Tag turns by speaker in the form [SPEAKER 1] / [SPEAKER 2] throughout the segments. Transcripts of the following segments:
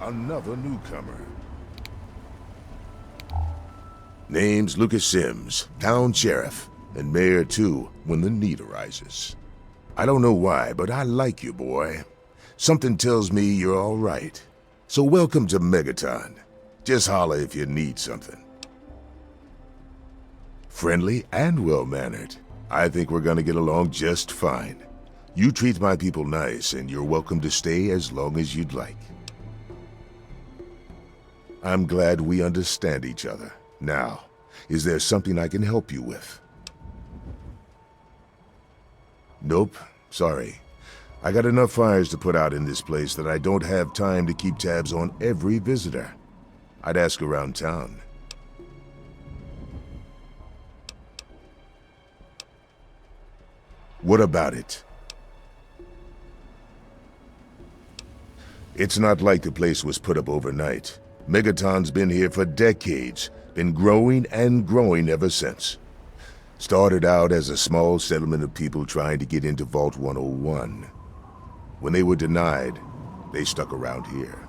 [SPEAKER 1] Another newcomer. Name's Lucas Sims, town sheriff, and mayor too when the need arises. I don't know why, but I like you, boy. Something tells me you're all right. So welcome to Megaton. Just holler if you need something. Friendly and well-mannered. I think we're gonna get along just fine. You treat my people nice, and you're welcome to stay as long as you'd like. I'm glad we understand each other. Now, is there something I can help you with? Nope, sorry. I got enough fires to put out in this place that I don't have time to keep tabs on every visitor. I'd ask around town. What about it? It's not like the place was put up overnight. Megaton's been here for decades, been growing and growing ever since. Started out as a small settlement of people trying to get into Vault 101. When they were denied, they stuck around here.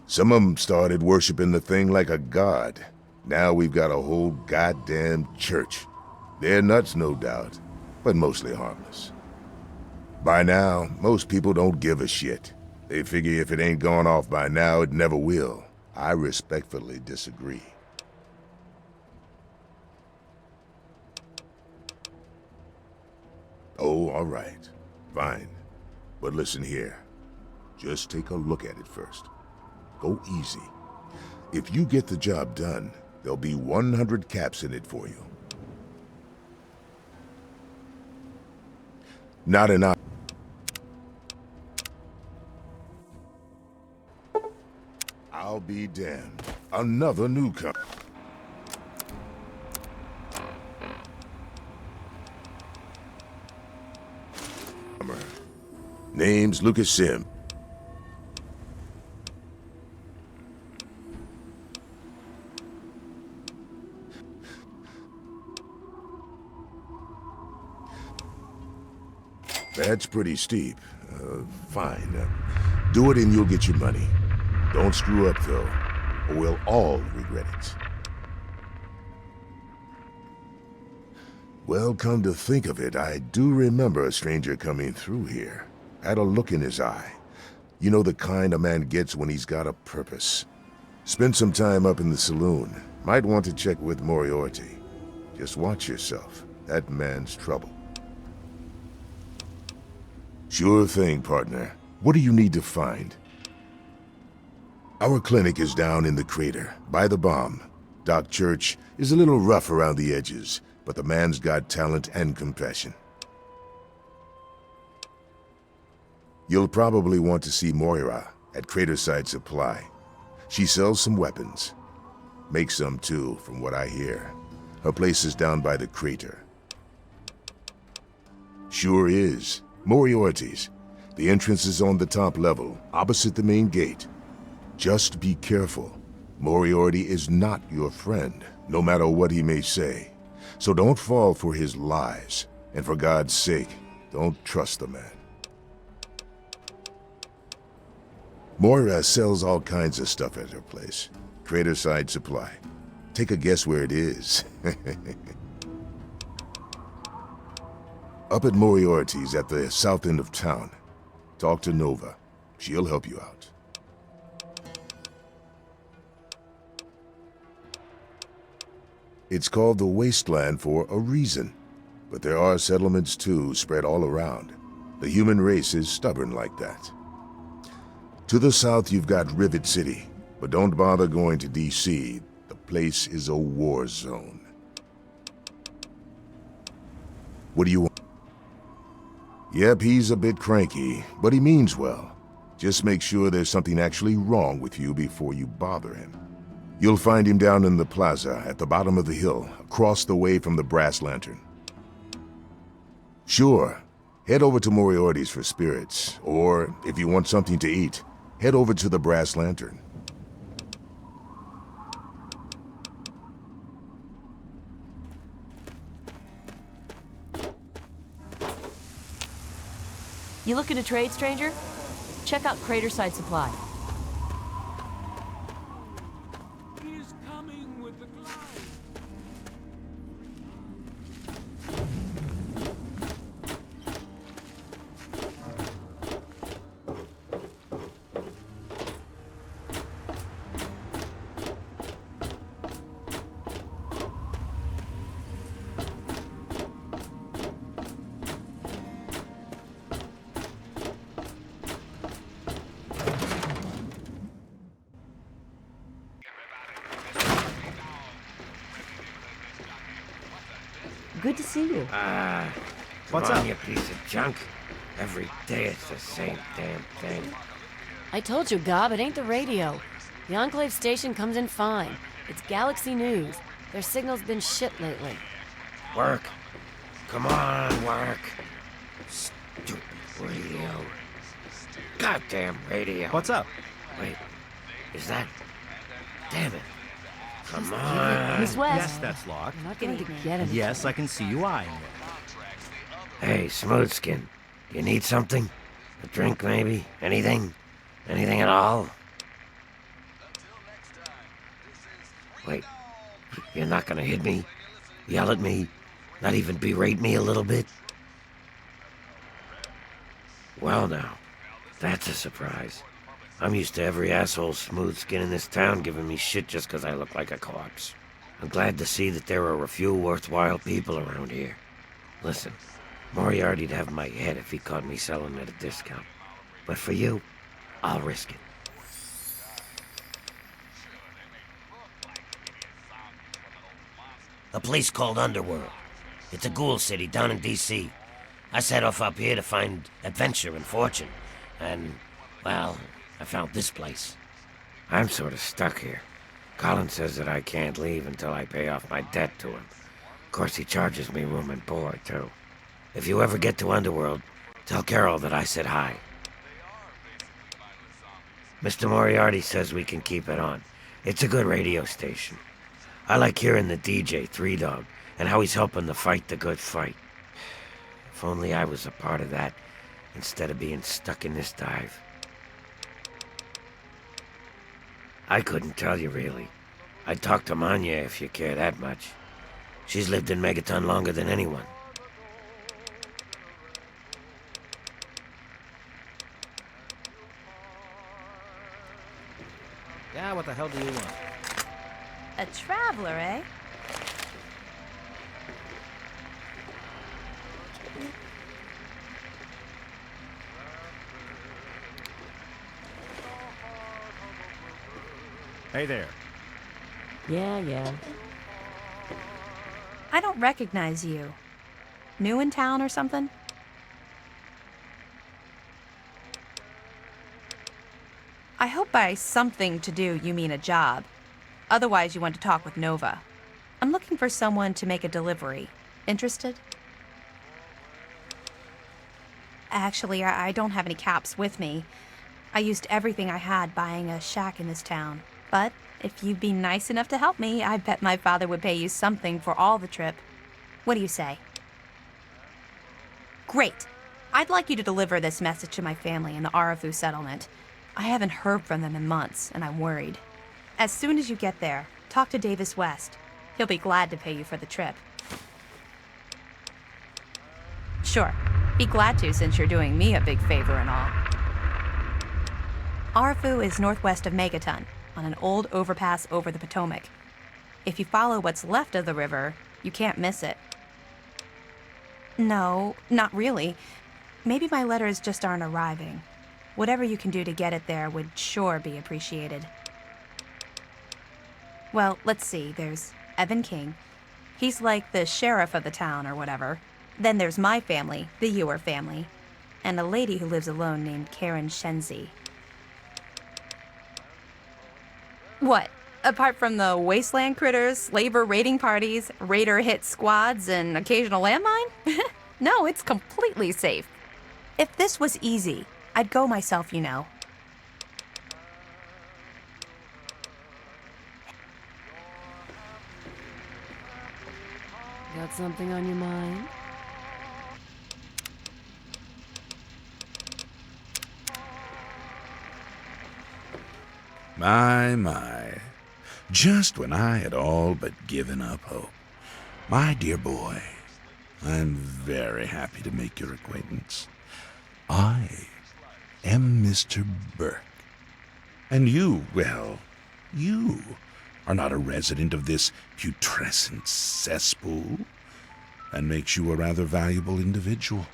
[SPEAKER 1] Some of them started worshiping the thing like a god. Now we've got a whole goddamn church. They're nuts, no doubt, but mostly harmless. By now, most people don't give a shit. They figure if it ain't gone off by now, it never will. I respectfully disagree. Oh, all right. Fine. But listen here. Just take a look at it first. Go easy. If you get the job done, there'll be 100 caps in it for you. Not enough. I'll be damned. Another newcomer. Name's Lucas Sims. That's pretty steep. Fine. Do it and you'll get your money. Don't screw up, though, or we'll all regret it. Well, come to think of it, I do remember a stranger coming through here. Had a look in his eye. You know the kind a man gets when he's got a purpose. Spend some time up in the saloon. Might want to check with Moriarty. Just watch yourself. That man's trouble. Sure thing, partner. What do you need to find? Our clinic is down in the crater, by the bomb. Doc Church is a little rough around the edges, but the man's got talent and compassion. You'll probably want to see Moira at Craterside Supply. She sells some weapons. Makes some too, from what I hear. Her place is down by the crater. Sure is. Moriarty's. The entrance is on the top level, opposite the main gate. Just be careful. Moriarty is not your friend, no matter what he may say. So don't fall for his lies. And for God's sake, don't trust the man. Moira sells all kinds of stuff at her place. Craterside Supply. Take a guess where it is. Up at Moriarty's at the south end of town. Talk to Nova. She'll help you out. It's called the Wasteland for a reason. But there are settlements too, spread all around. The human race is stubborn like that. To the south you've got Rivet City, but don't bother going to DC. The place is a war zone. What do you want? Yep, he's a bit cranky, but he means well. Just make sure there's something actually wrong with you before you bother him. You'll find him down in the plaza at the bottom of the hill, across the way from the Brass Lantern. Sure, head over to Moriarty's for spirits, or if you want something to eat, head over to the Brass Lantern.
[SPEAKER 2] You looking to trade, stranger? Check out Craterside Supply. Good to see you.
[SPEAKER 3] What's
[SPEAKER 4] Come on,
[SPEAKER 3] up?
[SPEAKER 4] you piece of junk. Every day it's the same damn thing.
[SPEAKER 2] I told you, Gob, it ain't the radio. The Enclave station comes in fine. It's Galaxy News. Their signal's been shit lately.
[SPEAKER 4] Work. Come on, work. Stupid radio. Goddamn radio.
[SPEAKER 3] What's up?
[SPEAKER 4] Wait, is that... Damn it. Come on.
[SPEAKER 2] Miss West.
[SPEAKER 3] Yes, that's locked.
[SPEAKER 2] I'm not going to get it.
[SPEAKER 3] Yes, I can see you eyeing it.
[SPEAKER 4] Hey, Smoothskin. You need something? A drink, maybe? Anything? Anything at all? Wait, you're not gonna hit me? Yell at me? Not even berate me a little bit? Well now, that's a surprise. I'm used to every asshole Smoothskin in this town giving me shit just 'cause I look like a corpse. I'm glad to see that there are a few worthwhile people around here. Listen, Moriarty'd have my head if he caught me selling at a discount. But for you, I'll risk it. A place called Underworld. It's a ghoul city down in D.C. I set off up here to find adventure and fortune. And, well, I found this place. I'm sort of stuck here. Colin says that I can't leave until I pay off my debt to him. Of course, he charges me room and board, too. If you ever get to Underworld, tell Carol that I said hi. Mr. Moriarty says we can keep it on. It's a good radio station. I like hearing the DJ, Three Dog, and how he's helping to fight the good fight. If only I was a part of that, instead of being stuck in this dive. I couldn't tell you, really. I'd talk to Manya if you care that much. She's lived in Megaton longer than anyone.
[SPEAKER 3] Yeah, what the hell do you want?
[SPEAKER 5] A traveler, eh?
[SPEAKER 3] Hey there.
[SPEAKER 2] Yeah.
[SPEAKER 5] I don't recognize you. New in town or something? I hope by something to do you mean a job. Otherwise, you want to talk with Nova. I'm looking for someone to make a delivery. Interested? Actually, I don't have any caps with me. I used everything I had buying a shack in this town. But if you'd be nice enough to help me, I bet my father would pay you something for all the trip. What do you say? Great. I'd like you to deliver this message to my family in the Arafu settlement. I haven't heard from them in months, and I'm worried. As soon as you get there, talk to Davis West. He'll be glad to pay you for the trip. Sure, be glad to since you're doing me a big favor and all. Arafu is northwest of Megaton, on an old overpass over the Potomac. If you follow what's left of the river, you can't miss it. No, not really. Maybe my letters just aren't arriving. Whatever you can do to get it there would sure be appreciated. Well, let's see. There's Evan King. He's like the sheriff of the town or whatever. Then there's my family, the Ewer family, and a lady who lives alone named Karen Shenzi. What? Apart from the wasteland critters, slaver raiding parties, raider hit squads, and occasional landmine? No, it's completely safe. If this was easy, I'd go myself, you know.
[SPEAKER 2] Got something on your mind?
[SPEAKER 6] My. Just when I had all but given up hope. My dear boy, I'm very happy to make your acquaintance. I am Mr. Burke. And you, well, you are not a resident of this putrescent cesspool. That makes you a rather valuable individual.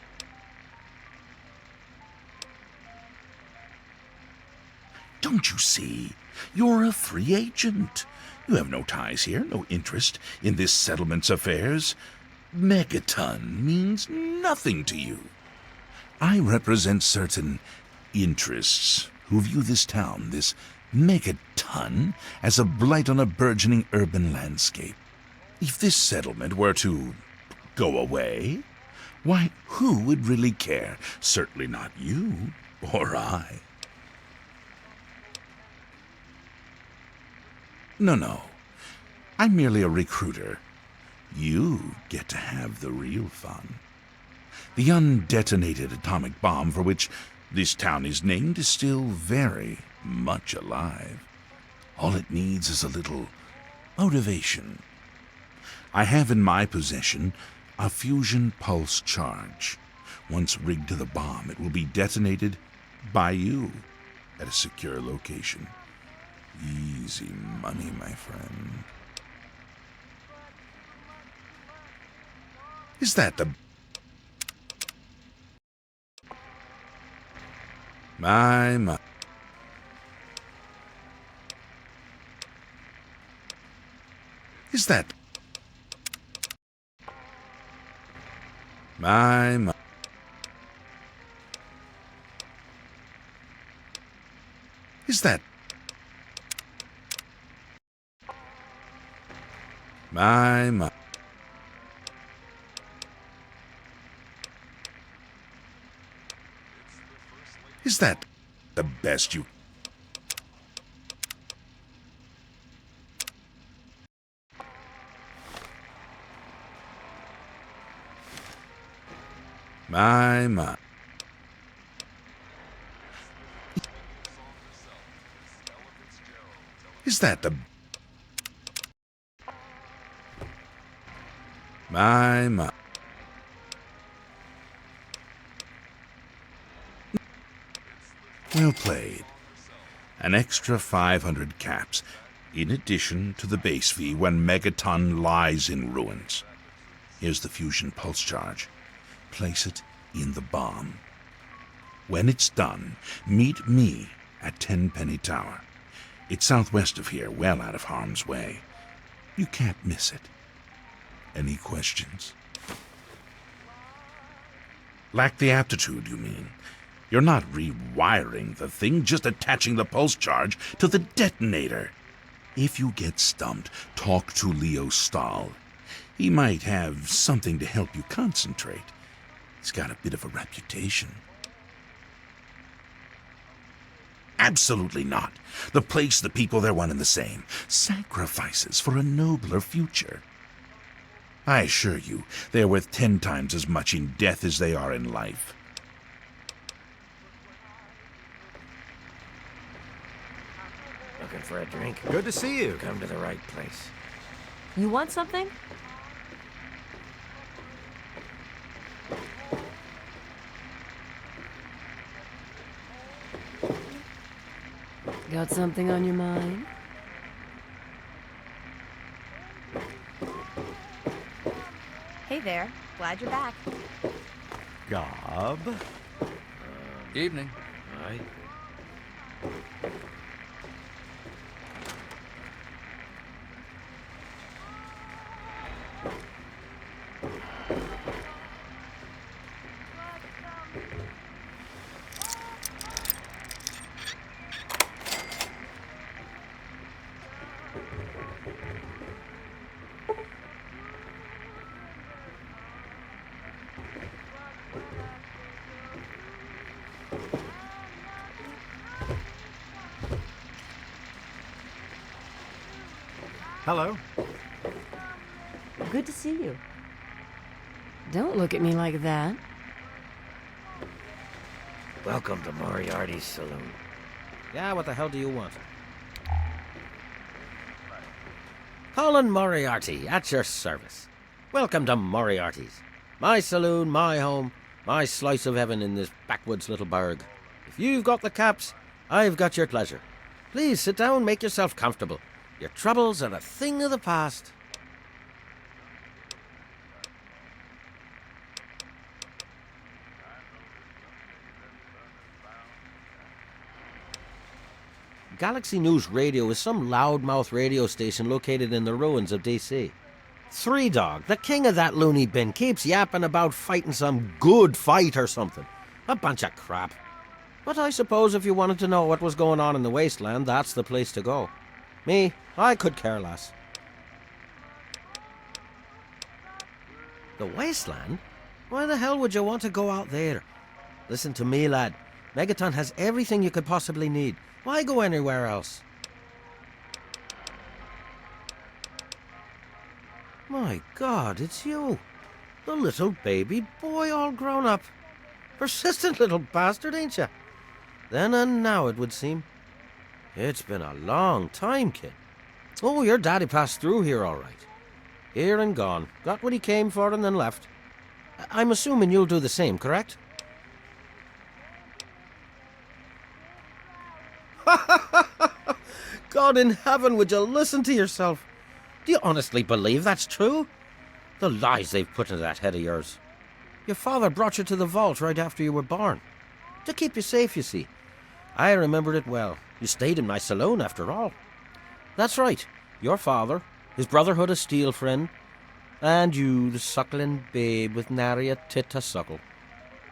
[SPEAKER 6] Don't you see? You're a free agent. You have no ties here, no interest in this settlement's affairs. megaton means nothing to you. I represent certain interests who view this town, this megaton, as a blight on a burgeoning urban landscape. If this settlement were to go away, why, who would really care? Certainly not you or I. No. I'm merely a recruiter. You get to have the real fun. The undetonated atomic bomb for which this town is named is still very much alive. All it needs is a little motivation. I have in my possession a fusion pulse charge. Once rigged to the bomb, it will be detonated by you at a secure location. Easy money, my friend. Is that the... My. Is that... My. Is that... My. Is that the best you... My. Is that the... My. Well played. An extra 500 caps, in addition to the base fee when Megaton lies in ruins. Here's the fusion pulse charge. Place it in the bomb. When it's done, meet me at Tenpenny Tower. It's southwest of here, well out of harm's way. You can't miss it. Any questions? Lack the aptitude, you mean? You're not rewiring the thing, just attaching the pulse charge to the detonator. If you get stumped, talk to Leo Stahl. He might have something to help you concentrate. He's got a bit of a reputation. Absolutely not. The place, the people, they're one and the same. Sacrifices for a nobler future. I assure you, they're worth 10 times as much in death as they are in life.
[SPEAKER 4] Looking for a drink?
[SPEAKER 3] Good to see you.
[SPEAKER 4] Come to the right place.
[SPEAKER 2] You want something? Got something on your mind?
[SPEAKER 5] Hey there. Glad you're back.
[SPEAKER 3] Gob.
[SPEAKER 7] Evening.
[SPEAKER 4] Aye.
[SPEAKER 3] Hello.
[SPEAKER 2] Good to see you. Don't look at me like that.
[SPEAKER 4] Welcome to Moriarty's saloon.
[SPEAKER 3] Yeah, what the hell do you want?
[SPEAKER 4] Colin Moriarty, at your service. Welcome to Moriarty's. My saloon, my home, my slice of heaven in this backwoods little burg. If you've got the caps, I've got your pleasure. Please sit down, make yourself comfortable. Your troubles are a thing of the past. Galaxy News Radio is some loudmouth radio station located in the ruins of DC.
[SPEAKER 3] Three Dog, the king of that loony bin, keeps yapping about fighting some good fight or something. A bunch of crap. But I suppose if you wanted to know what was going on in the wasteland, that's the place to go. Me, I could care less. The wasteland? Why the hell would you want to go out there? Listen to me, lad. Megaton has everything you could possibly need. Why go anywhere else? My God, it's you. The little baby boy all grown up. Persistent little bastard, ain't you? Then and now, it would seem. It's been a long time, kid. Oh, your daddy passed through here all right. Here and gone. Got what he came for and then left. I'm assuming you'll do the same, correct? God in heaven, would you listen to yourself? Do you honestly believe that's true? The lies they've put into that head of yours. Your father brought you to the vault right after you were born. To keep you safe, you see. I remembered it well. You stayed in my saloon, after all. That's right. Your father, his Brotherhood of Steel friend, and you, the suckling babe with nary a tit to suckle.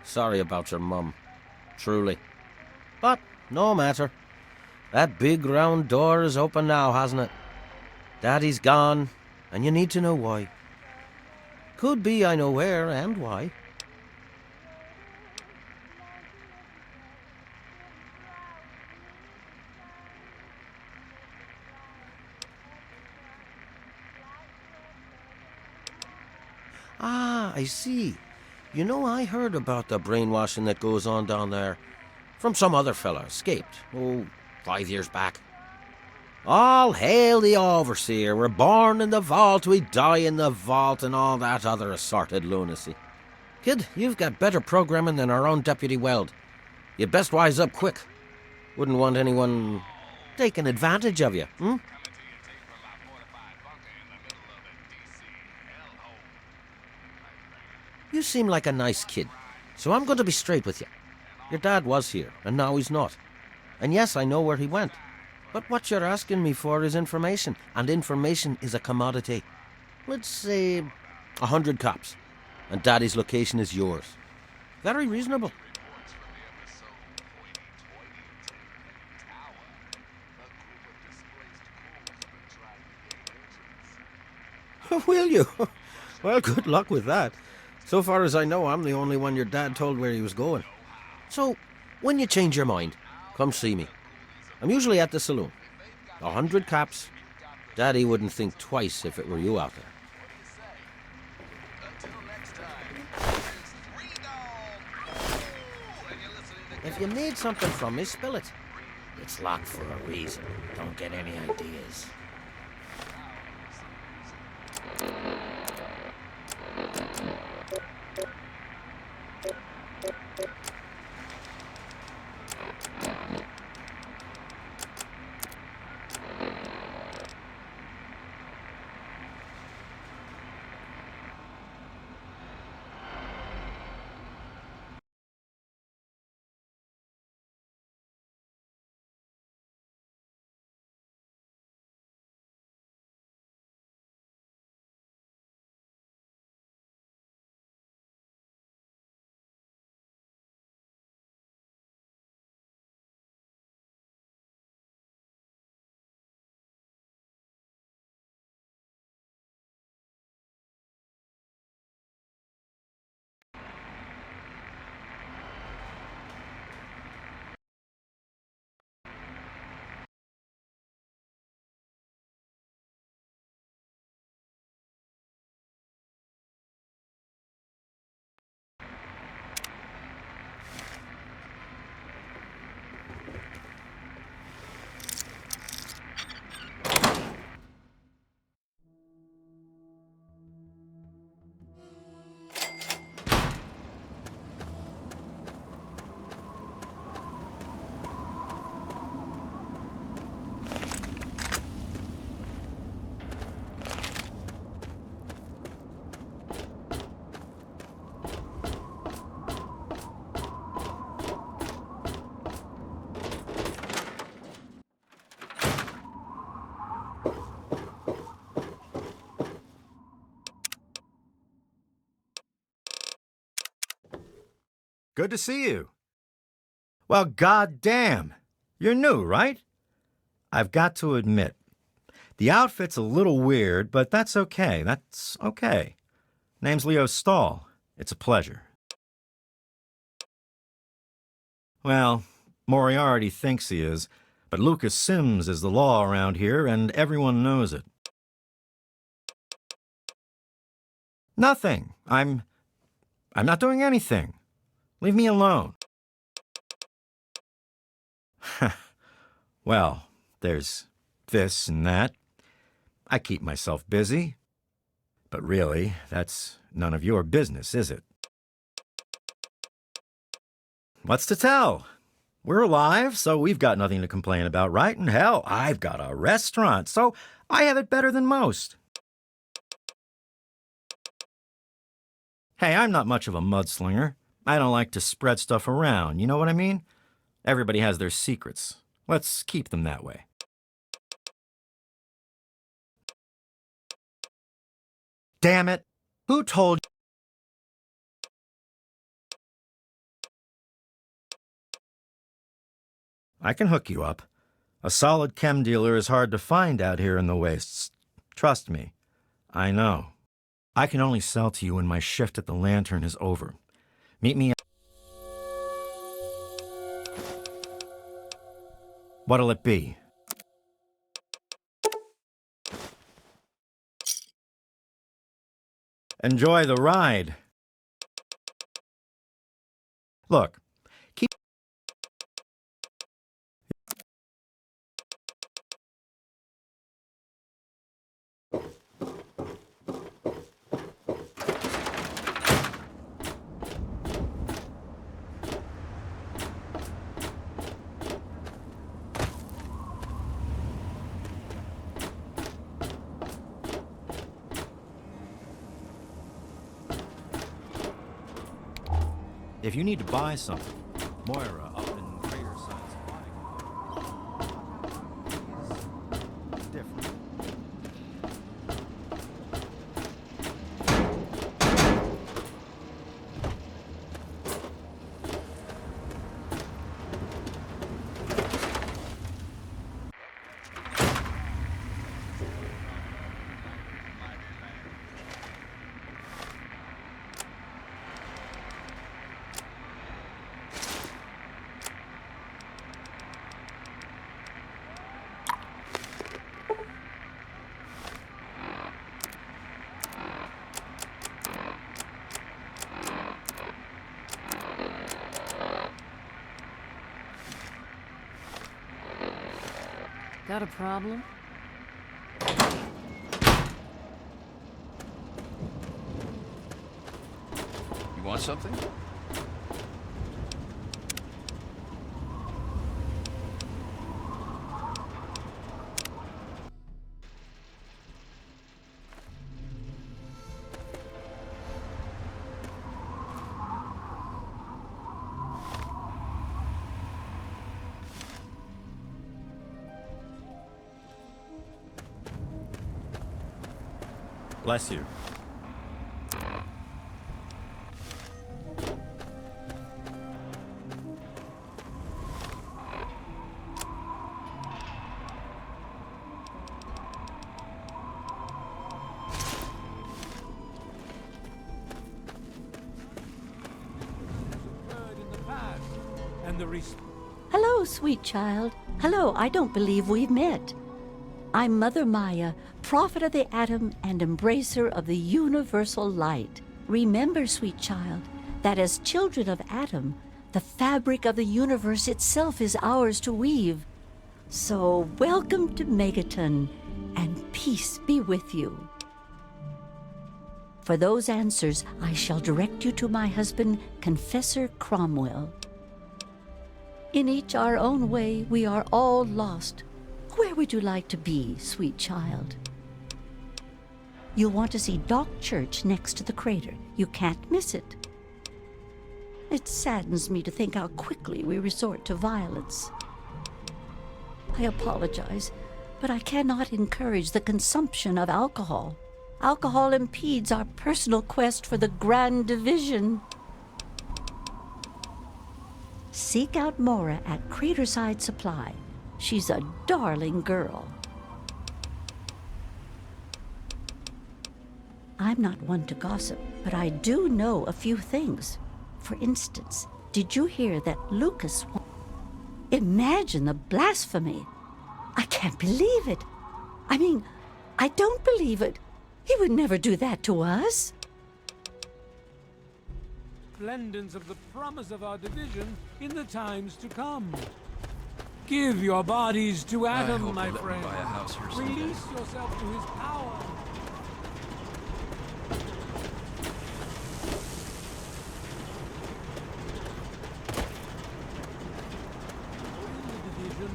[SPEAKER 3] Sorry about your mum. Truly. But no matter. That big round door is open now, hasn't it? Daddy's gone, and you need to know why. Could be I know where and why. Ah, I see. You know, I heard about the brainwashing that goes on down there. From some other fella, escaped. 5 years back. All hail the overseer. We're born in the vault, we die in the vault, and all that other assorted lunacy. Kid, you've got better programming than our own Deputy Weld. You'd best wise up quick. Wouldn't want anyone taking advantage of you, hmm? You seem like a nice kid, so I'm going to be straight with you. Your dad was here, and now he's not. And yes, I know where he went. But what you're asking me for is information, and information is a commodity. Let's say 100 cops, and Daddy's location is yours. Very reasonable. Will you? Well, good luck with that. So far as I know, I'm the only one your dad told where he was going. So, when you change your mind, come see me. I'm usually at the saloon. 100 cops. Daddy wouldn't think twice if it were you out there. If you need something from me, spill it.
[SPEAKER 4] It's locked for a reason. Don't get any ideas.
[SPEAKER 8] Good to see you. Well, goddamn. You're new, right? I've got to admit, the outfit's a little weird, but that's okay. That's okay. Name's Leo Stahl. It's a pleasure. Well, Moriarty thinks he is, but Lucas Sims is the law around here, and everyone knows it. Nothing. I'm not doing anything. Leave me alone. Well, there's this and that. I keep myself busy. But really, that's none of your business, is it? What's to tell? We're alive, so we've got nothing to complain about, right? And hell, I've got a restaurant, so I have it better than most. Hey, I'm not much of a mudslinger. I don't like to spread stuff around, you know what I mean? Everybody has their secrets. Let's keep them that way. Damn it! Who told you? I can hook you up. A solid chem dealer is hard to find out here in the wastes. Trust me. I know. I can only sell to you when my shift at the Lantern is over. Meet me. What'll it be? Enjoy the ride. Look, keep... If you need to buy something, Moira up in Crater Science is different.
[SPEAKER 2] Got a problem?
[SPEAKER 7] You want something?
[SPEAKER 8] Bless you.
[SPEAKER 9] Hello, sweet child. Hello, I don't believe we've met. I'm Mother Maya, prophet of the atom and embracer of the universal light. Remember, sweet child, that as children of Adam, the fabric of the universe itself is ours to weave. So welcome to Megaton, and peace be with you. For those answers, I shall direct you to my husband, Confessor Cromwell. In each our own way, we are all lost. Where would you like to be, sweet child? You'll want to see Dock Church next to the crater. You can't miss it. It saddens me to think how quickly we resort to violence. I apologize, but I cannot encourage the consumption of alcohol. Alcohol impedes our personal quest for the grand division. Seek out Mora at Craterside Supply. She's a darling girl. I'm not one to gossip, but I do know a few things. For instance, did you hear that Lucas... Imagine the blasphemy! I can't believe it. I mean, I don't believe it. He would never do that to us.
[SPEAKER 10] Splendence of the promise of our division in the times to come. Give your bodies to Adam, my friend.
[SPEAKER 7] Buy a house here someday.
[SPEAKER 10] Release yourself to his power. In the division,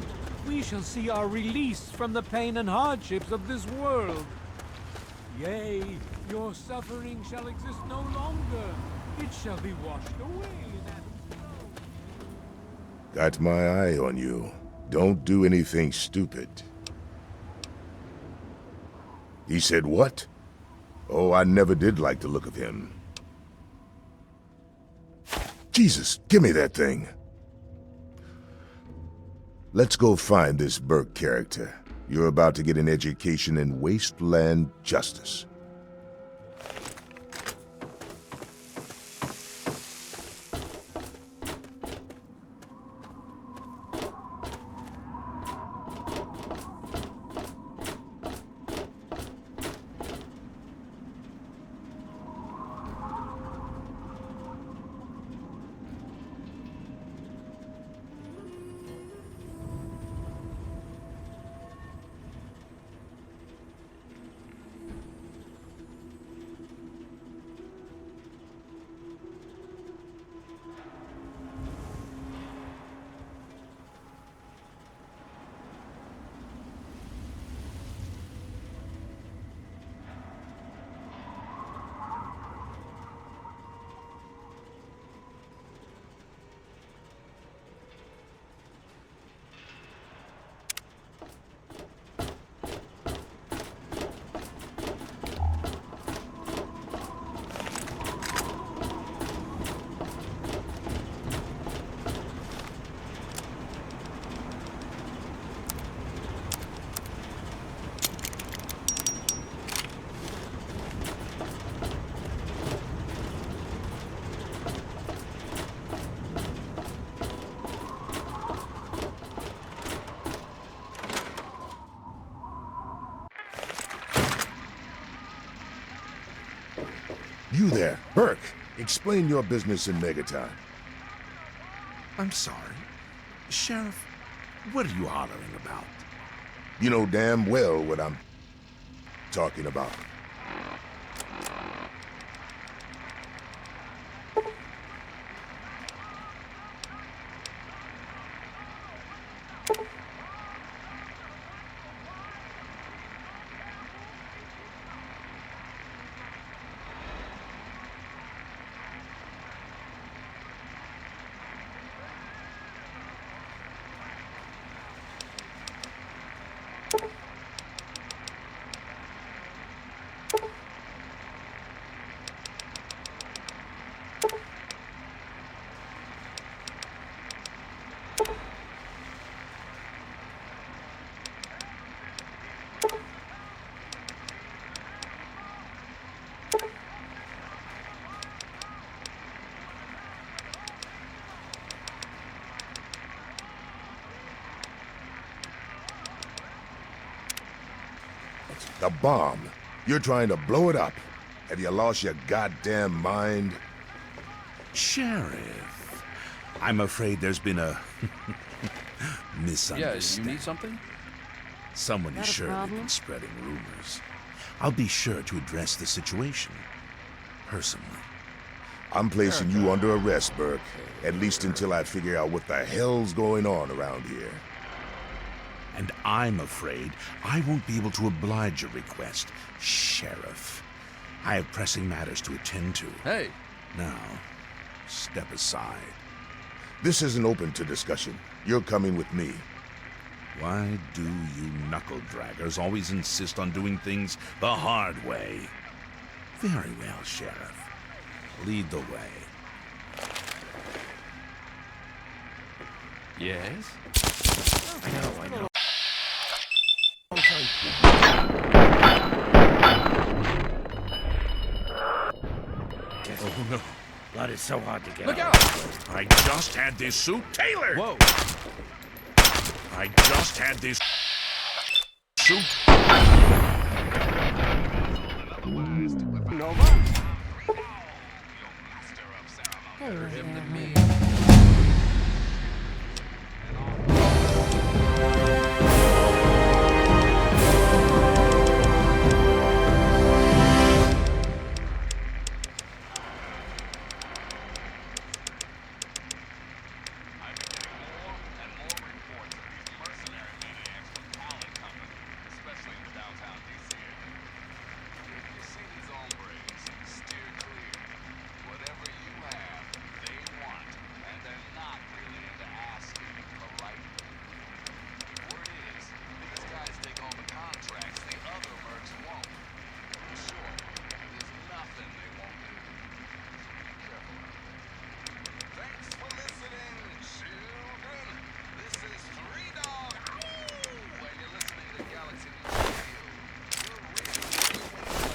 [SPEAKER 10] we shall see our release from the pain and hardships of this world. Yea, your suffering shall exist no longer. It shall be washed away in Adam's blood.
[SPEAKER 1] Got my eye on you. Don't do anything stupid. He said what? Oh, I never did like the look of him. Jesus, give me that thing. Let's go find this Burke character. You're about to get an education in wasteland justice. You there, Burke. Explain your business in Megaton.
[SPEAKER 6] I'm sorry. Sheriff, what are you hollering about?
[SPEAKER 1] You know damn well what I'm talking about. The bomb. You're trying to blow it up. Have you lost your goddamn mind?
[SPEAKER 6] Sheriff, I'm afraid there's been a
[SPEAKER 7] Yeah, you
[SPEAKER 6] misunderstanding.
[SPEAKER 7] need something?
[SPEAKER 6] Someone
[SPEAKER 2] Got
[SPEAKER 6] is
[SPEAKER 2] a
[SPEAKER 6] surely
[SPEAKER 2] problem?
[SPEAKER 6] been spreading rumors. I'll be sure to address the situation personally.
[SPEAKER 1] I'm placing you under arrest, Burke. At least until I figure out what the hell's going on around here.
[SPEAKER 6] And I'm afraid I won't be able to oblige your request, Sheriff. I have pressing matters to attend to.
[SPEAKER 7] Hey,
[SPEAKER 6] Now, step aside.
[SPEAKER 1] This isn't open to discussion. You're coming with me.
[SPEAKER 6] Why do you knuckle-draggers always insist on doing things the hard way? Very well, Sheriff. Lead the way.
[SPEAKER 7] Yes?
[SPEAKER 4] I know.
[SPEAKER 7] Oh no.
[SPEAKER 4] Blood is so hard to get
[SPEAKER 7] Look
[SPEAKER 4] out.
[SPEAKER 7] out!
[SPEAKER 6] I just had this suit tailored.
[SPEAKER 7] Whoa.
[SPEAKER 6] I just had this suit.
[SPEAKER 2] Hello
[SPEAKER 7] Him
[SPEAKER 2] there,
[SPEAKER 7] than me.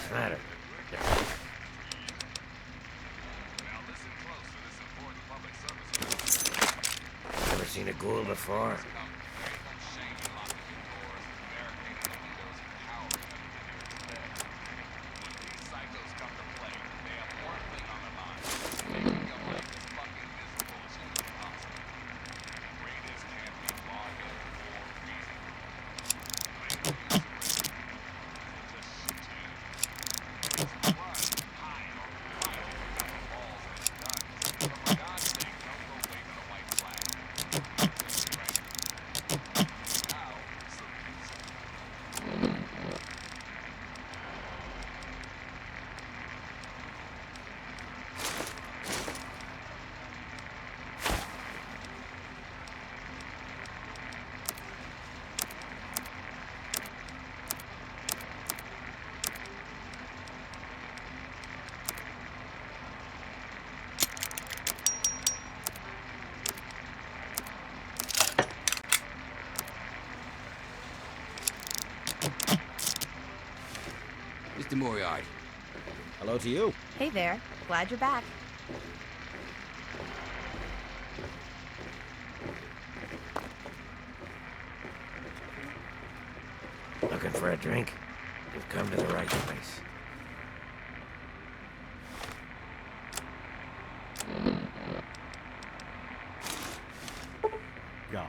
[SPEAKER 4] What's the matter? Ever seen a ghoul before? Mr. Moriarty.
[SPEAKER 3] Hello to you.
[SPEAKER 5] Hey there. Glad you're back.
[SPEAKER 4] Looking for a drink? You've come to the right place.
[SPEAKER 8] God.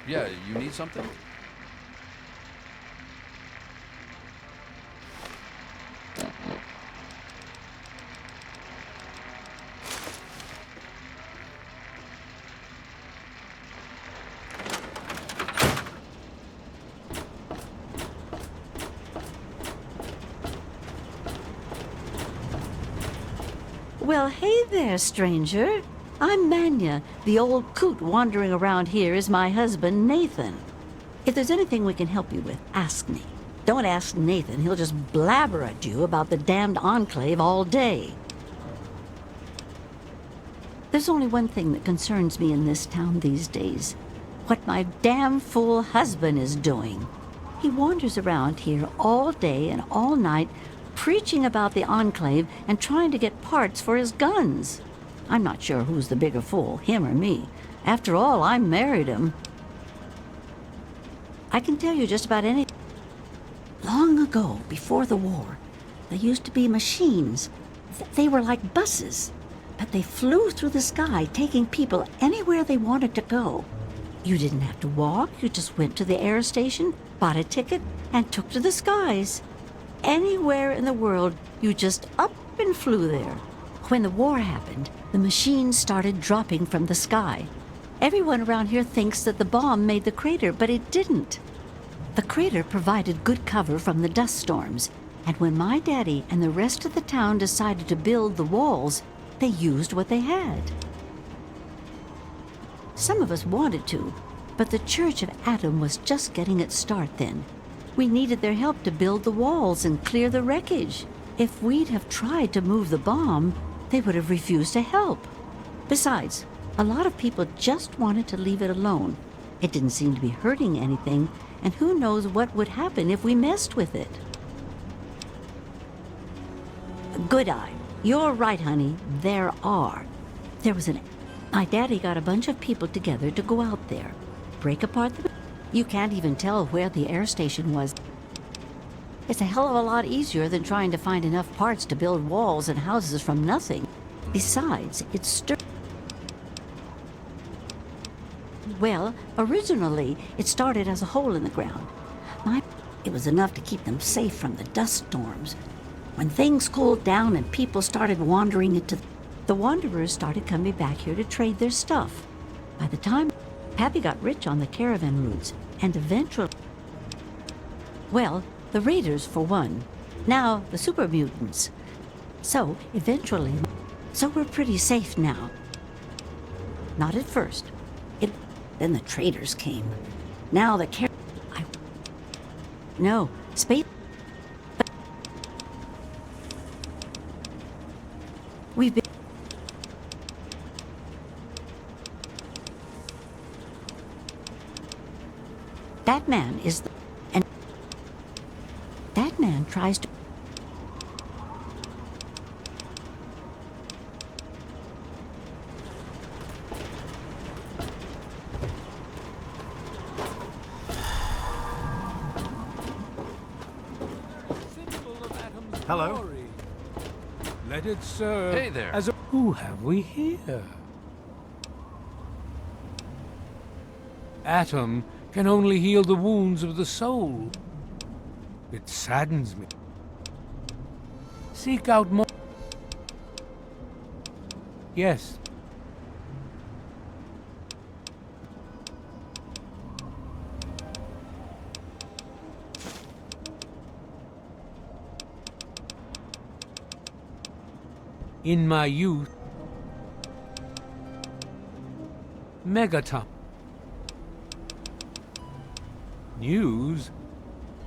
[SPEAKER 7] Yeah, you need something?
[SPEAKER 9] Well, hey there, stranger. I'm Manya. The old coot wandering around here is my husband, Nathan. If there's anything we can help you with, ask me. Don't ask Nathan. He'll just blabber at you about the damned enclave all day. There's only one thing that concerns me in this town these days. What my damn fool husband is doing. He wanders around here all day and all night, preaching about the enclave and trying to get parts for his guns. I'm not sure who's the bigger fool, him or me. After all, I married him. I can tell you just about anything. Long ago, before the war, there used to be machines. They were like buses, but they flew through the sky, taking people anywhere they wanted to go. You didn't have to walk, you just went to the air station, bought a ticket, and took to the skies. Anywhere in the world, you just up and flew there. When the war happened, the machines started dropping from the sky. Everyone around here thinks that the bomb made the crater, but it didn't. The crater provided good cover from the dust storms, and when my daddy and the rest of the town decided to build the walls, they used what they had. Some of us wanted to, but the Church of Atom was just getting its start then. We needed their help to build the walls and clear the wreckage. If we'd have tried to move the bomb, they would have refused to help. Besides, a lot of people just wanted to leave it alone. It didn't seem to be hurting anything, and who knows what would happen if we messed with it. Good eye. You're right, honey. There are. My daddy got a bunch of people together to go out there, break apart the... You can't even tell where the air station was. It's a hell of a lot easier than trying to find enough parts to build walls and houses from nothing. Besides, it's Well, originally, it started as a hole in the ground. It was enough to keep them safe from the dust storms. When things cooled down and people started wandering into... The wanderers started coming back here to trade their stuff. By the time Pappy got rich on the caravan routes, and eventually... Well, the raiders for one. Now, the super mutants. So, eventually... So we're pretty safe now. Not at first. Then the traders came. Now the No, space... We've been... That man is the... And... That man tries to...
[SPEAKER 8] Hello?
[SPEAKER 10] Glory. Let it serve
[SPEAKER 7] Hey there.
[SPEAKER 10] as a... Who have we here? Atom can only heal the wounds of the soul. It saddens me. Seek out more... Yes. In my youth, megaton. News,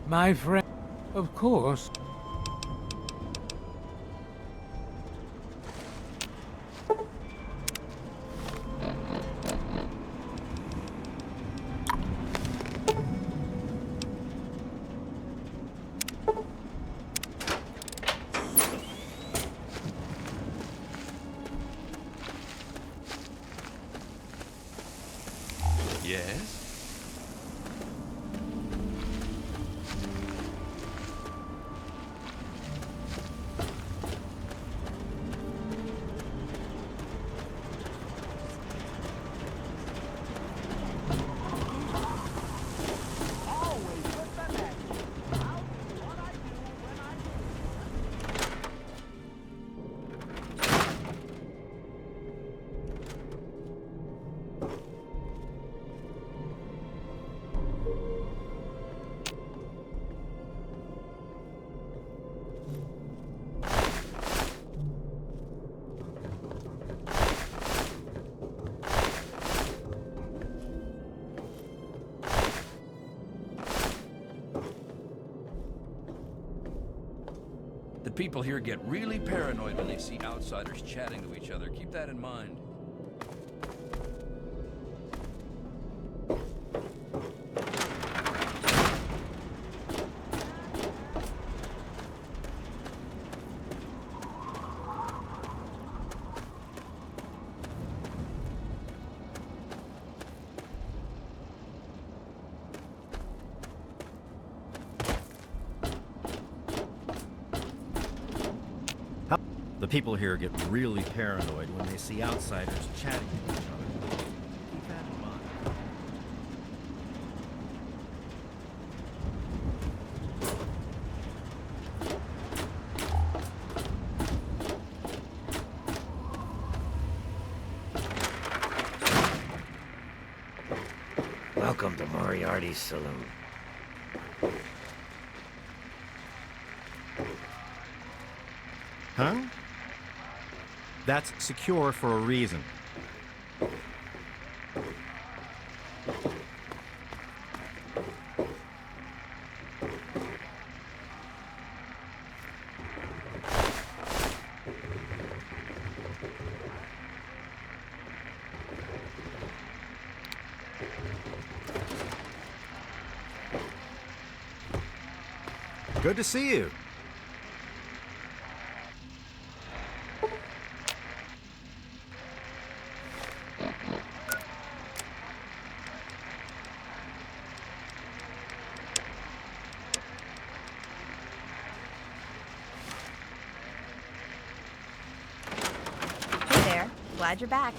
[SPEAKER 10] my friend, of course.
[SPEAKER 7] Yes? The people here get really paranoid when they see outsiders chatting to each other. Keep that in mind.
[SPEAKER 8] The people here get really paranoid when they see outsiders chatting to each other. Keep that in mind.
[SPEAKER 4] Welcome to Moriarty's Saloon.
[SPEAKER 8] Huh? That's secure for a reason. Good to see you.
[SPEAKER 5] Hey there. Glad you're back.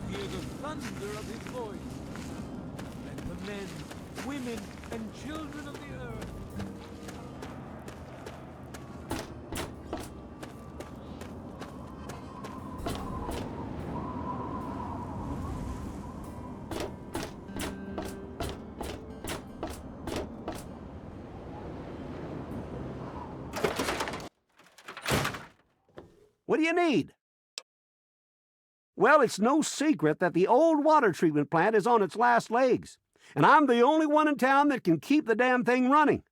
[SPEAKER 10] Hear the thunder of his voice. Let the men, women, and children of the earth.
[SPEAKER 11] What do you need? Well, it's no secret that the old water treatment plant is on its last legs, and I'm the only one in town that can keep the damn thing running.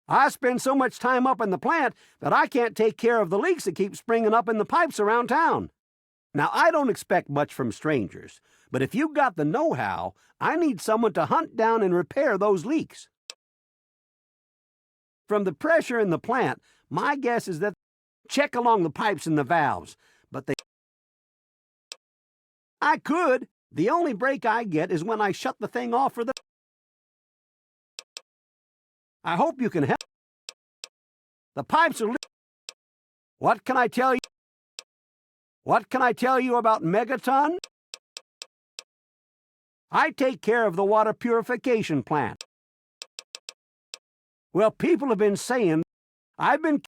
[SPEAKER 11] I spend so much time up in the plant that I can't take care of the leaks that keep springing up in the pipes around town. Now, I don't expect much from strangers, but if you've got the know-how, I need someone to hunt down and repair those leaks. From the pressure in the plant, my guess is that check along the pipes and the valves, but I could. The only break I get is when I shut the thing off for the... I hope you can help. The pipes are... What can I tell you? What can I tell you about megaton? I take care of the water purification plant. Well, people have been saying I've been...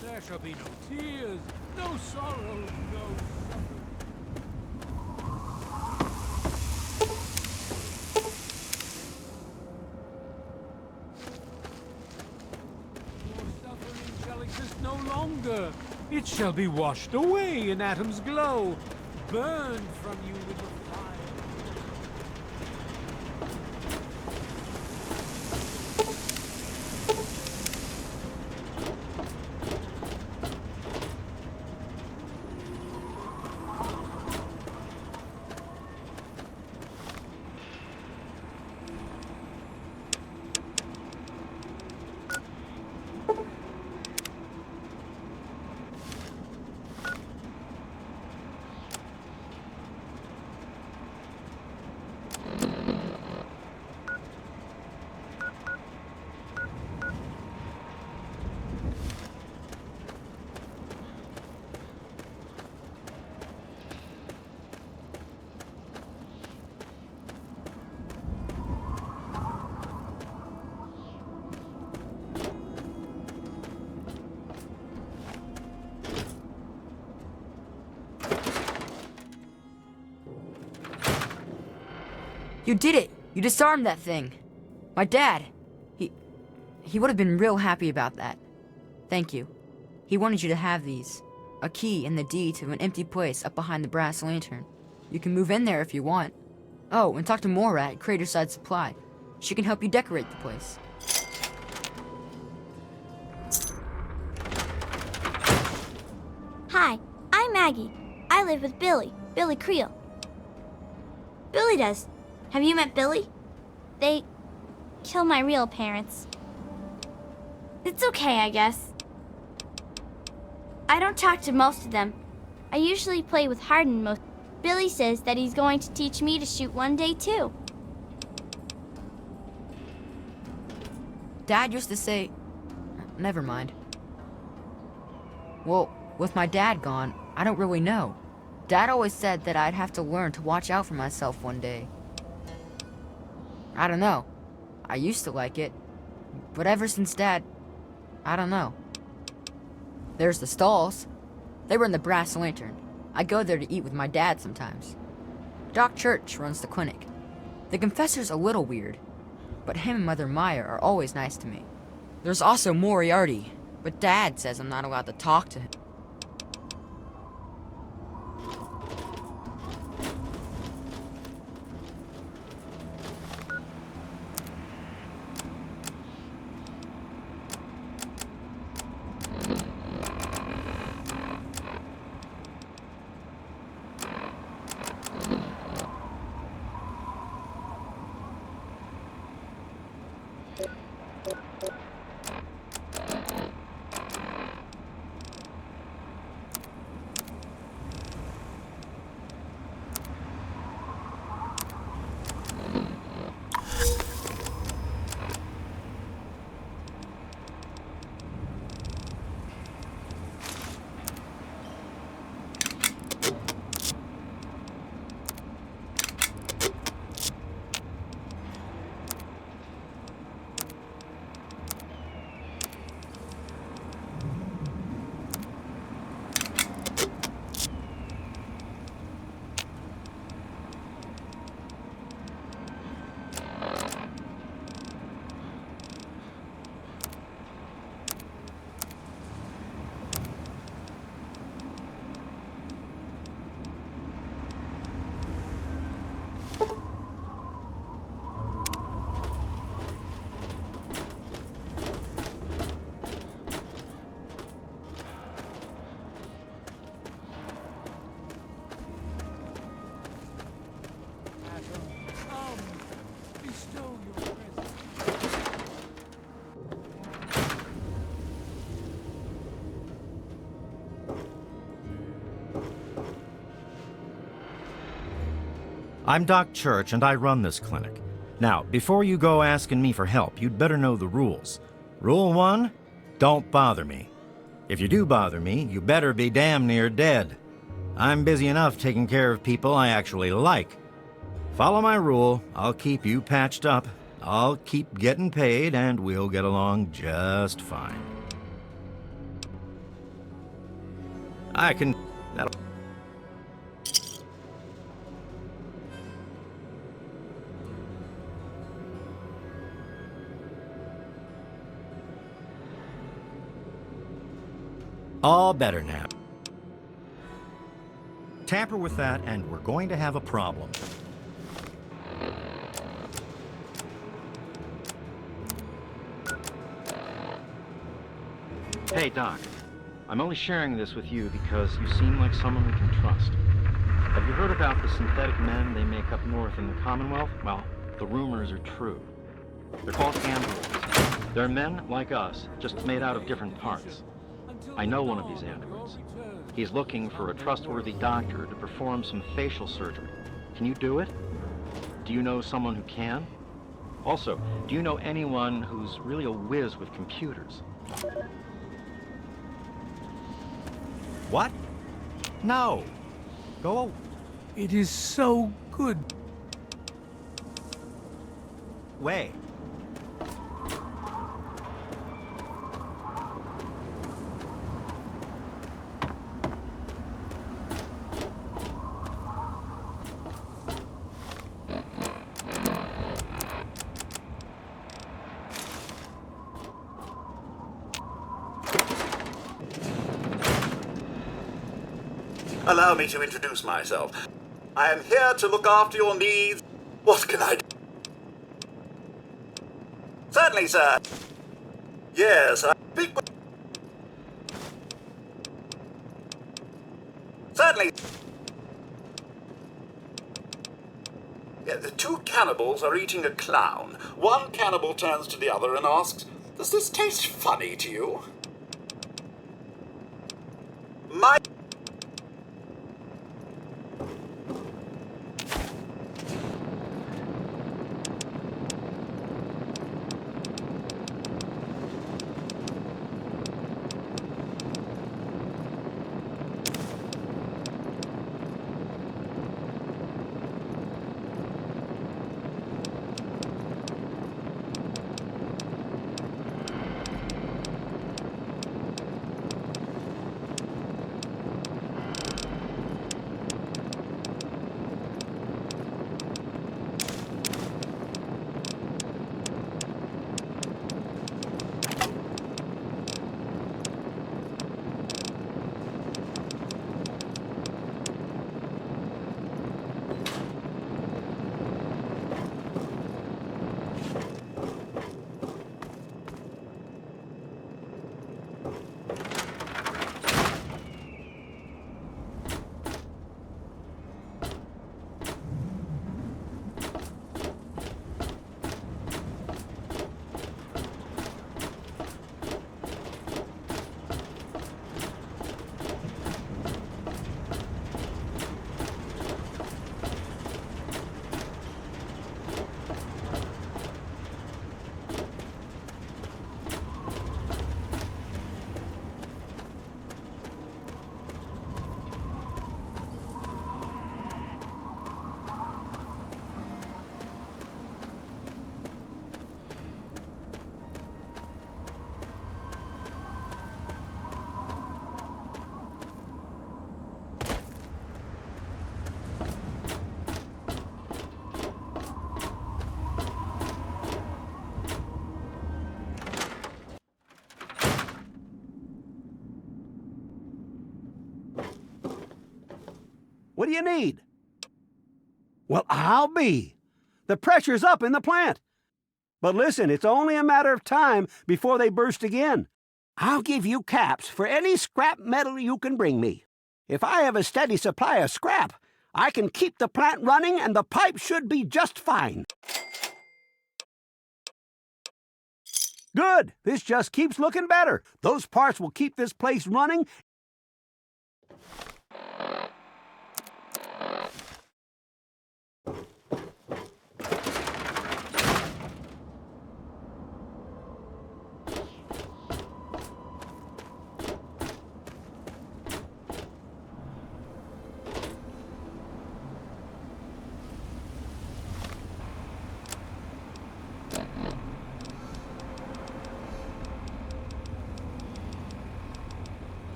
[SPEAKER 10] There shall be no tears, no sorrow, no suffering. Your suffering shall exist no longer. It shall be washed away in Atom's glow, burned from you with the fire.
[SPEAKER 12] You did it! You disarmed that thing! My dad! He would have been real happy about that. Thank you. He wanted you to have these. A key and the deed to an empty place up behind the brass lantern. You can move in there if you want. Oh, and talk to Moira at Craterside Supply. She can help you decorate the place.
[SPEAKER 13] Hi, I'm Maggie. I live with Billy Creel. Billy does. Have you met Billy? They killed my real parents. It's okay, I guess. I don't talk to most of them. I usually play with Hardin most. Billy says that he's going to teach me to shoot one day, too.
[SPEAKER 12] Dad used to say... Never mind. Well, with my dad gone, I don't really know. Dad always said that I'd have to learn to watch out for myself one day. I don't know. I used to like it. But ever since Dad... I don't know. There's the stalls. They were in the Brass Lantern. I go there to eat with my dad sometimes. Doc Church runs the clinic. The confessor's a little weird, but him and Mother Maya are always nice to me. There's also Moriarty, but Dad says I'm not allowed to talk to him.
[SPEAKER 8] I'm Doc Church, and I run this clinic. Now, before you go asking me for help, you'd better know the rules. Rule 1, don't bother me. If you do bother me, you better be damn near dead. I'm busy enough taking care of people I actually like. Follow my rule, I'll keep you patched up, I'll keep getting paid, and we'll get along just fine. I can... that'll... All better now. Tamper with that, and we're going to have a problem.
[SPEAKER 14] Hey, Doc. I'm only sharing this with you because you seem like someone we can trust. Have you heard about the synthetic men they make up north in the Commonwealth? Well, the rumors are true. They're called androids. They're men like us, just made out of different parts. I know one of these androids. He's looking for a trustworthy doctor to perform some facial surgery. Can you do it? Do you know someone who can? Also, do you know anyone who's really a whiz with computers?
[SPEAKER 8] What? No. Go.
[SPEAKER 10] It is so good.
[SPEAKER 8] Way.
[SPEAKER 15] Allow me to introduce myself. I am here to look after your needs. What can I do? Certainly, sir. Yes, I speak with... Certainly. Yeah, the two cannibals are eating a clown. One cannibal turns to the other and asks, "Does this taste funny to you?" My... What do you need? Well, I'll be. The pressure's up in the plant. But listen, it's only a matter of time before they burst again. I'll give you caps for any scrap metal you can bring me. If I have a steady supply of scrap, I can keep the plant running and the pipe should be just fine. Good. This just keeps looking better. Those parts will keep this place running.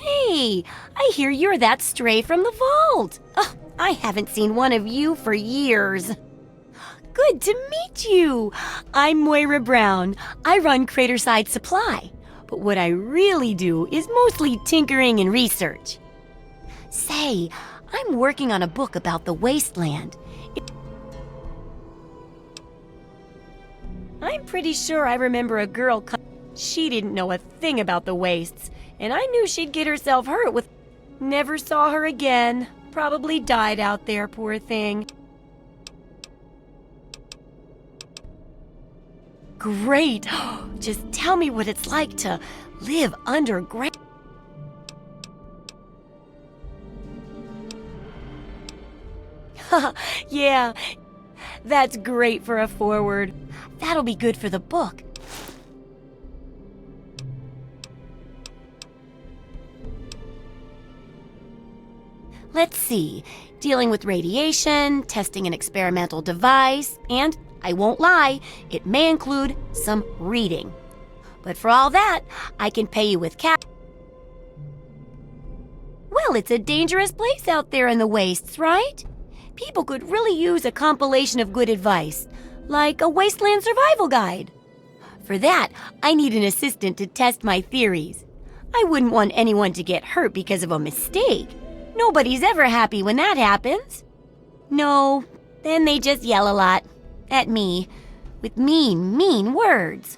[SPEAKER 2] Hey, I hear you're that stray from the vault. Oh, I haven't seen one of you for years. Good to meet you. I'm Moira Brown. I run Craterside Supply. But what I really do is mostly tinkering and research. Say, I'm working on a book about the wasteland. I'm pretty sure I remember a girl. She didn't know a thing about the wastes, and I knew she'd get herself hurt with... Never saw her again. Probably died out there, poor thing. Great! Just tell me what it's like to live underground. Yeah, that's great for a foreword. That'll be good for the book. Let's see. Dealing with radiation, testing an experimental device, and, I won't lie, it may include some reading. But for all that, I can pay you with cash. Well, it's a dangerous place out there in the wastes, right? People could really use a compilation of good advice, like a wasteland survival guide. For that, I need an assistant to test my theories. I wouldn't want anyone to get hurt because of a mistake. Nobody's ever happy when that happens. No, then they just yell a lot. At me. With mean, mean words.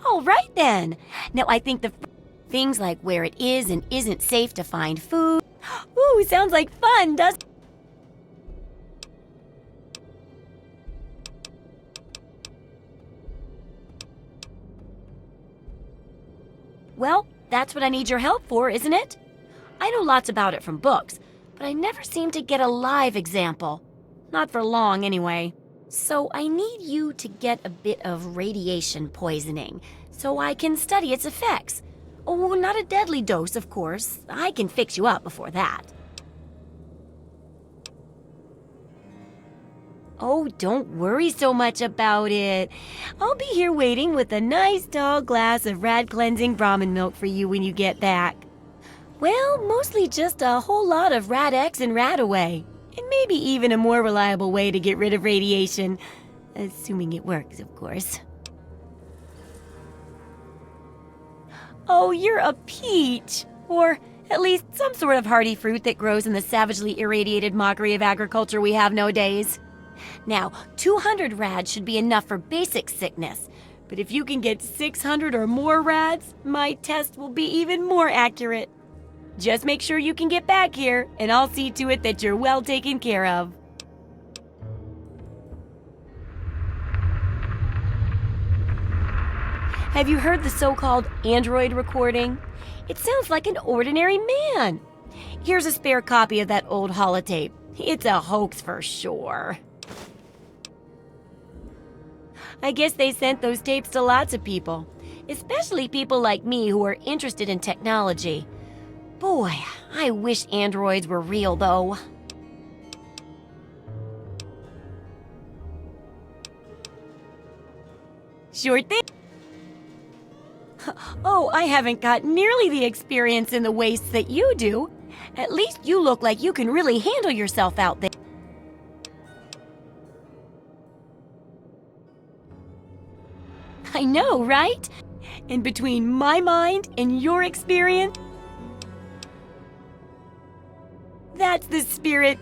[SPEAKER 2] All right then. Now I think the things like where it is and isn't safe to find food. Ooh, sounds like fun, doesn't it? Well, that's what I need your help for, isn't it? I know lots about it from books, but I never seem to get a live example. Not for long, anyway. So I need you to get a bit of radiation poisoning, so I can study its effects. Oh, not a deadly dose, of course. I can fix you up before that. Oh, don't worry so much about it. I'll be here waiting with a nice tall glass of rad-cleansing Brahmin milk for you when you get back. Well, mostly just a whole lot of Rad-X and Rad-Away. And maybe even a more reliable way to get rid of radiation. Assuming it works, of course. Oh, you're a peach! Or at least some sort of hardy fruit that grows in the savagely irradiated mockery of agriculture we have nowadays. Now, 200 rads should be enough for basic sickness. But if you can get 600 or more rads, my test will be even more accurate. Just make sure you can get back here, and I'll see to it that you're well taken care of. Have you heard the so-called android recording? It sounds like an ordinary man. Here's a spare copy of that old holotape. It's a hoax for sure. I guess they sent those tapes to lots of people, especially people like me who are interested in technology. Boy, I wish androids were real, though. Sure thing. Oh, I haven't got nearly the experience in the wastes that you do. At least you look like you can really handle yourself out there. I know, right? And between my mind and your experience, that's the spirit.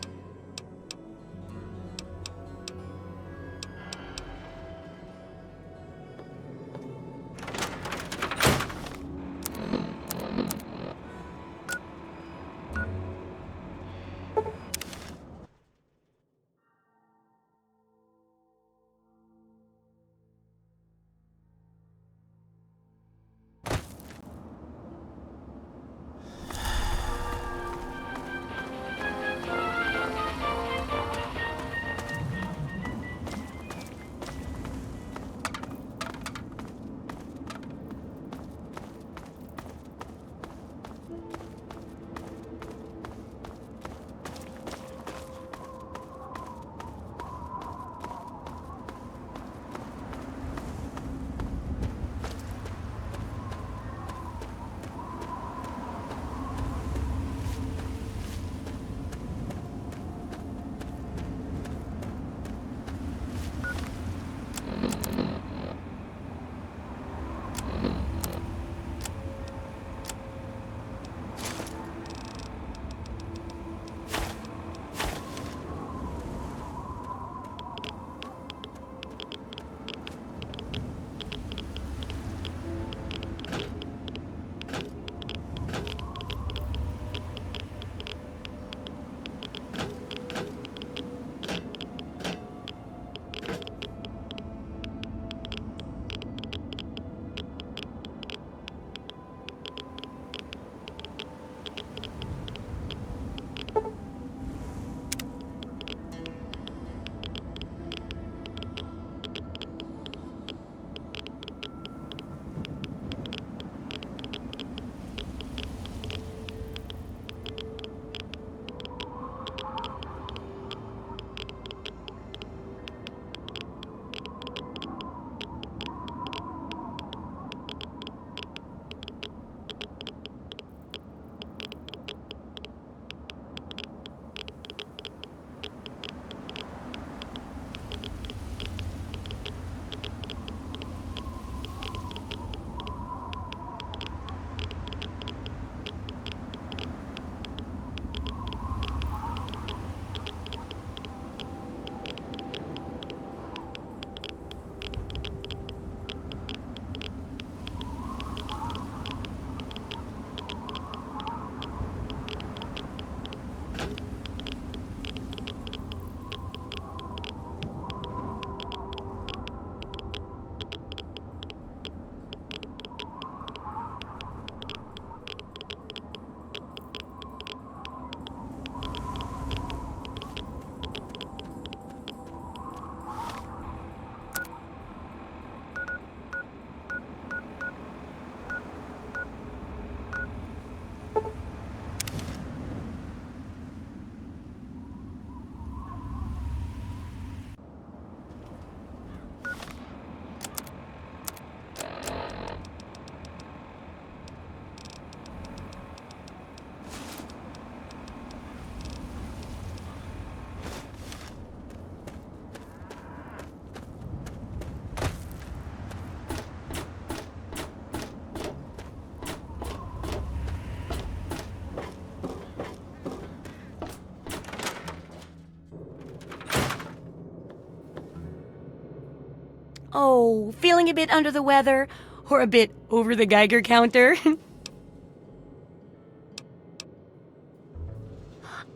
[SPEAKER 2] Oh, feeling a bit under the weather? Or a bit over the Geiger counter?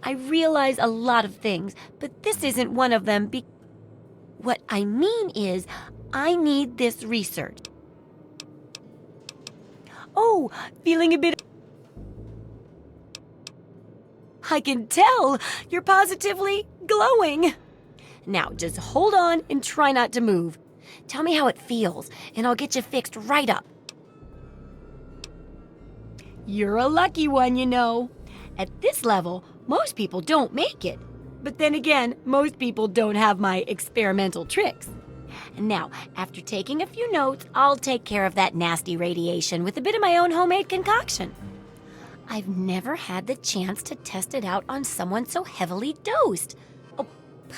[SPEAKER 2] I realize a lot of things, but this isn't one of them. What I mean is, I need this research. Oh, feeling a bit... I can tell! You're positively glowing! Now, just hold on and try not to move. Tell me how it feels, and I'll get you fixed right up. You're a lucky one, you know. At this level, most people don't make it. But then again, most people don't have my experimental tricks. And now, after taking a few notes, I'll take care of that nasty radiation with a bit of my own homemade concoction. I've never had the chance to test it out on someone so heavily dosed. Oh,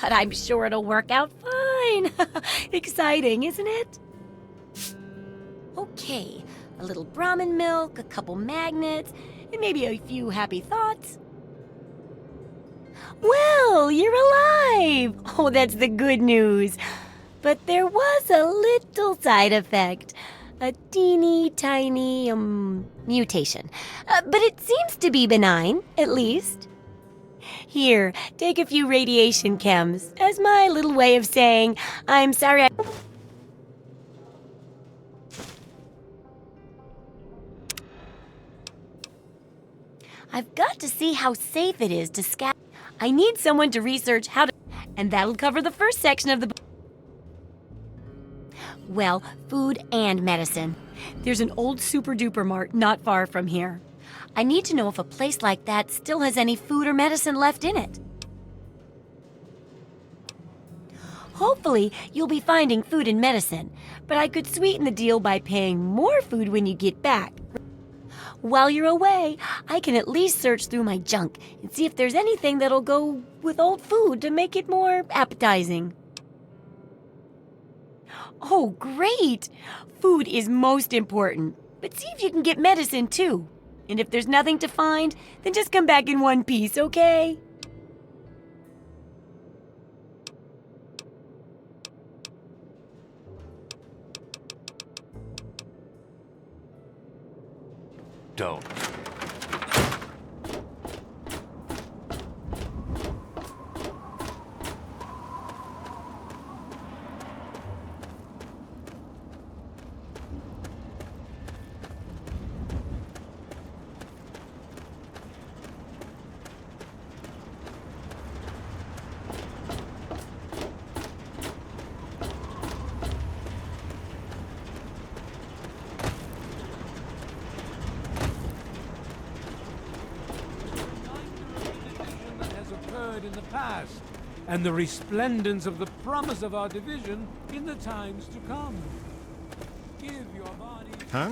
[SPEAKER 2] but I'm sure it'll work out fine. Exciting, isn't it? Okay, a little Brahmin milk, a couple magnets, and maybe a few happy thoughts. Well, you're alive! Oh, that's the good news. But there was a little side effect. A teeny tiny, mutation. But it seems to be benign, at least. Here, take a few radiation chems as my little way of saying, I'm sorry I've got to see how safe it is to scat. I need someone to research how to... And that'll cover the first section of the book. Well, food and medicine. There's an old super-duper mart not far from here. I need to know if a place like that still has any food or medicine left in it. Hopefully, you'll be finding food and medicine, but I could sweeten the deal by paying more food when you get back. While you're away, I can at least search through my junk and see if there's anything that'll go with old food to make it more appetizing. Oh, great! Food is most important, but see if you can get medicine too. And if there's nothing to find, then just come back in one piece, okay?
[SPEAKER 16] Don't.
[SPEAKER 10] In the past, and the resplendence of the promise of our division in the times to come. Give your body...
[SPEAKER 8] Huh?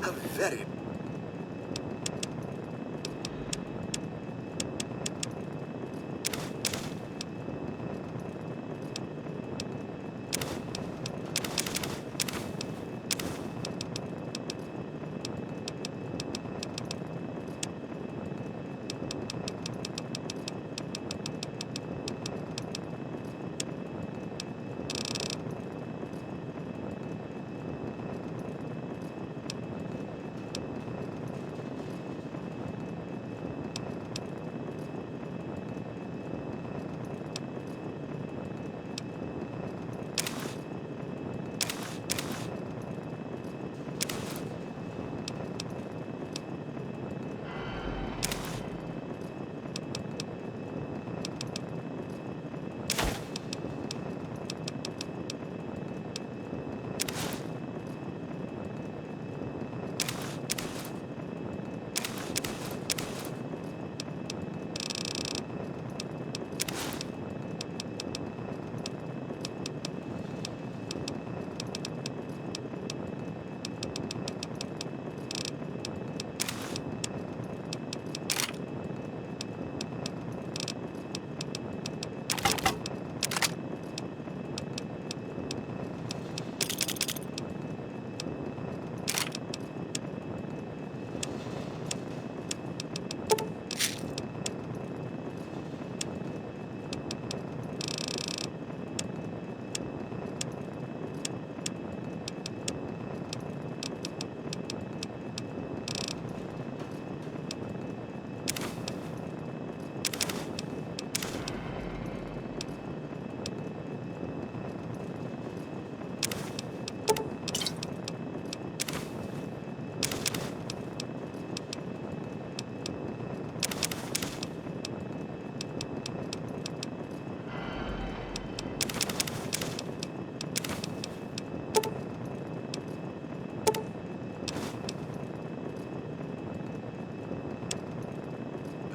[SPEAKER 16] A very...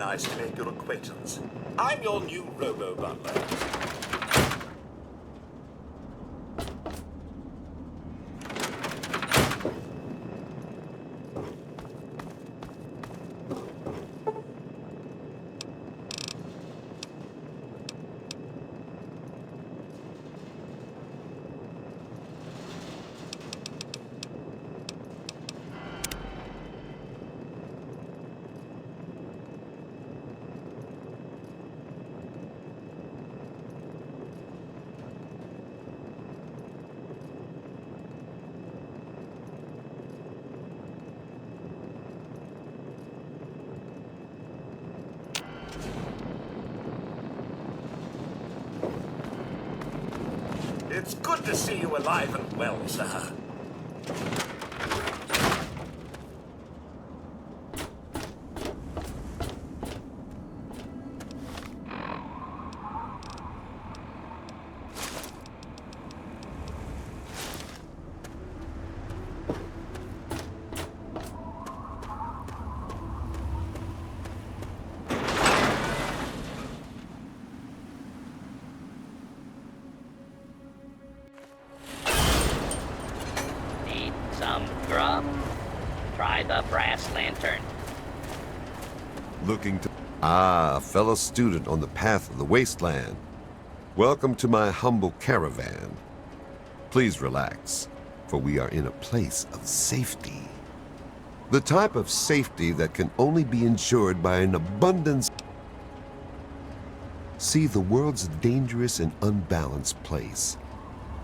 [SPEAKER 16] nice to make your acquaintance. I'm your new robo-butler. It's good to see you alive and well, sir.
[SPEAKER 17] Some grub? Try the brass lantern.
[SPEAKER 18] Looking to... Ah, fellow student on the path of the wasteland. Welcome to my humble caravan. Please relax, for we are in a place of safety. The type of safety that can only be ensured by an abundance... See, the world's a dangerous and unbalanced place.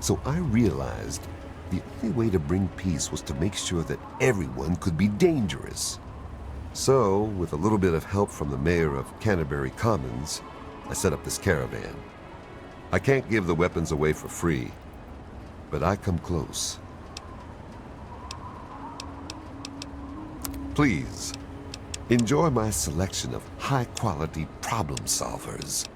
[SPEAKER 18] So I realized the only way to bring peace was to make sure that everyone could be dangerous. So, with a little bit of help from the mayor of Canterbury Commons, I set up this caravan. I can't give the weapons away for free, but I come close. Please, enjoy my selection of high-quality problem solvers.